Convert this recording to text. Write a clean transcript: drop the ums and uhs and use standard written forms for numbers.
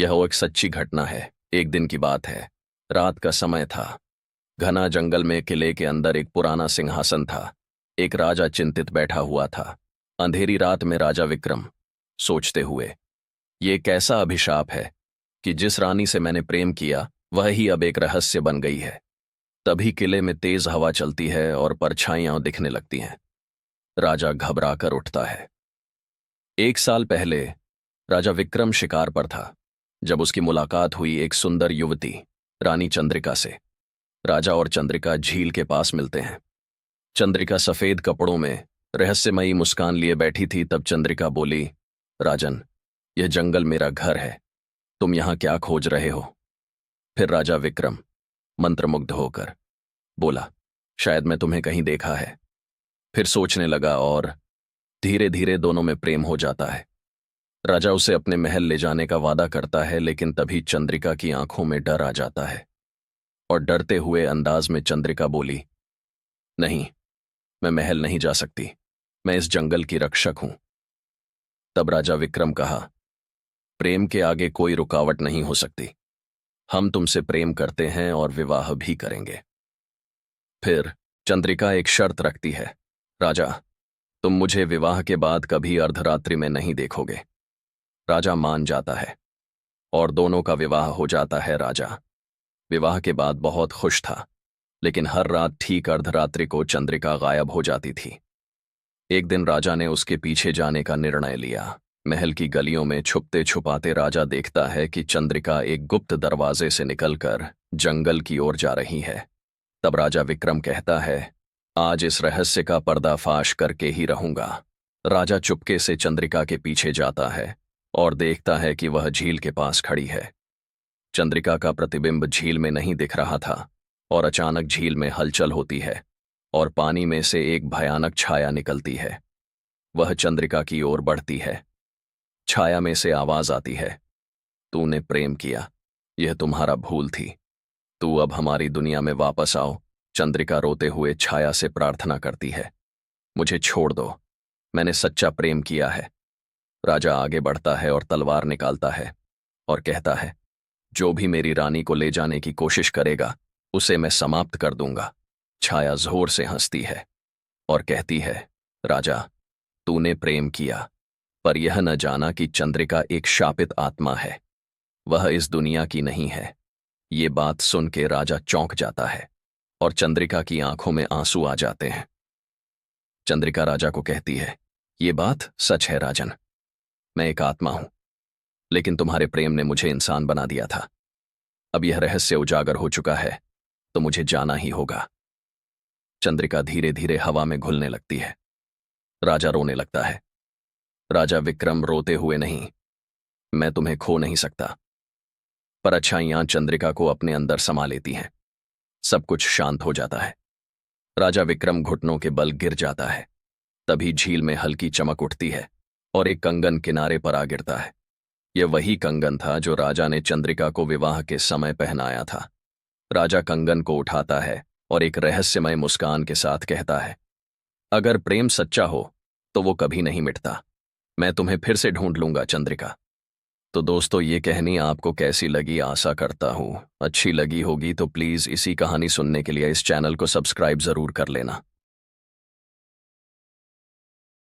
यह एक सच्ची घटना है। एक दिन की बात है। रात का समय था। घना जंगल में किले के अंदर एक पुराना सिंहासन था। एक राजा चिंतित बैठा हुआ था। अंधेरी रात में राजा विक्रम सोचते हुए, ये कैसा अभिशाप है कि जिस रानी से मैंने प्रेम किया वह ही अब एक रहस्य बन गई है। तभी किले में तेज हवा चलती है और परछाइयां दिखने लगती हैं। राजा घबरा कर उठता है। एक साल पहले राजा विक्रम शिकार पर था जब उसकी मुलाकात हुई एक सुंदर युवती रानी चंद्रिका से। राजा और चंद्रिका झील के पास मिलते हैं। चंद्रिका सफेद कपड़ों में रहस्यमयी मुस्कान लिए बैठी थी। तब चंद्रिका बोली, राजन, यह जंगल मेरा घर है, तुम यहां क्या खोज रहे हो? फिर राजा विक्रम मंत्रमुग्ध होकर बोला, शायद मैं तुम्हें कहीं देखा है। फिर सोचने लगा और धीरे धीरे दोनों में प्रेम हो जाता है। राजा उसे अपने महल ले जाने का वादा करता है, लेकिन तभी चंद्रिका की आंखों में डर आ जाता है और डरते हुए अंदाज में चंद्रिका बोली, नहीं, मैं महल नहीं जा सकती, मैं इस जंगल की रक्षक हूं। तब राजा विक्रम कहा, प्रेम के आगे कोई रुकावट नहीं हो सकती। हम तुमसे प्रेम करते हैं और विवाह भी करेंगे। फिर चंद्रिका एक शर्त रखती है, राजा, तुम मुझे विवाह के बाद कभी अर्धरात्रि में नहीं देखोगे। राजा मान जाता है और दोनों का विवाह हो जाता है। राजा विवाह के बाद बहुत खुश था, लेकिन हर रात ठीक अर्धरात्रि को चंद्रिका गायब हो जाती थी। एक दिन राजा ने उसके पीछे जाने का निर्णय लिया। महल की गलियों में छुपते छुपाते राजा देखता है कि चंद्रिका एक गुप्त दरवाजे से निकलकर जंगल की ओर जा रही है। तब राजा विक्रम कहता है, आज इस रहस्य का पर्दाफाश करके ही रहूंगा। राजा चुपके से चंद्रिका के पीछे जाता है और देखता है कि वह झील के पास खड़ी है। चंद्रिका का प्रतिबिंब झील में नहीं दिख रहा था और अचानक झील में हलचल होती है और पानी में से एक भयानक छाया निकलती है। वह चंद्रिका की ओर बढ़ती है। छाया में से आवाज आती है, तूने प्रेम किया, यह तुम्हारा भूल थी, तू अब हमारी दुनिया में वापस आओ। चंद्रिका रोते हुए छाया से प्रार्थना करती है, मुझे छोड़ दो, मैंने सच्चा प्रेम किया है। राजा आगे बढ़ता है और तलवार निकालता है और कहता है, जो भी मेरी रानी को ले जाने की कोशिश करेगा उसे मैं समाप्त कर दूंगा। छाया जोर से हंसती है और कहती है, राजा, तूने प्रेम किया, पर यह न जाना कि चंद्रिका एक शापित आत्मा है, वह इस दुनिया की नहीं है। ये बात सुन के राजा चौंक जाता है और चंद्रिका की आंखों में आंसू आ जाते हैं। चंद्रिका राजा को कहती है, ये बात सच है राजन, मैं एक आत्मा हूं, लेकिन तुम्हारे प्रेम ने मुझे इंसान बना दिया था। अब यह रहस्य उजागर हो चुका है तो मुझे जाना ही होगा। चंद्रिका धीरे धीरे हवा में घुलने लगती है। राजा रोने लगता है। राजा विक्रम रोते हुए, नहीं, मैं तुम्हें खो नहीं सकता। पर अच्छाइयां चंद्रिका को अपने अंदर समा लेती हैं। सब कुछ शांत हो जाता है। राजा विक्रम घुटनों के बल गिर जाता है। तभी झील में हल्की चमक उठती है और एक कंगन किनारे पर आ गिरता है। यह वही कंगन था जो राजा ने चंद्रिका को विवाह के समय पहनाया था। राजा कंगन को उठाता है और एक रहस्यमय मुस्कान के साथ कहता है, अगर प्रेम सच्चा हो तो वो कभी नहीं मिटता। मैं तुम्हें फिर से ढूंढ लूंगा चंद्रिका। तो दोस्तों, ये कहानी आपको कैसी लगी? आशा करता हूँ अच्छी लगी होगी। तो प्लीज़ इसी कहानी सुनने के लिए इस चैनल को सब्सक्राइब ज़रूर कर लेना।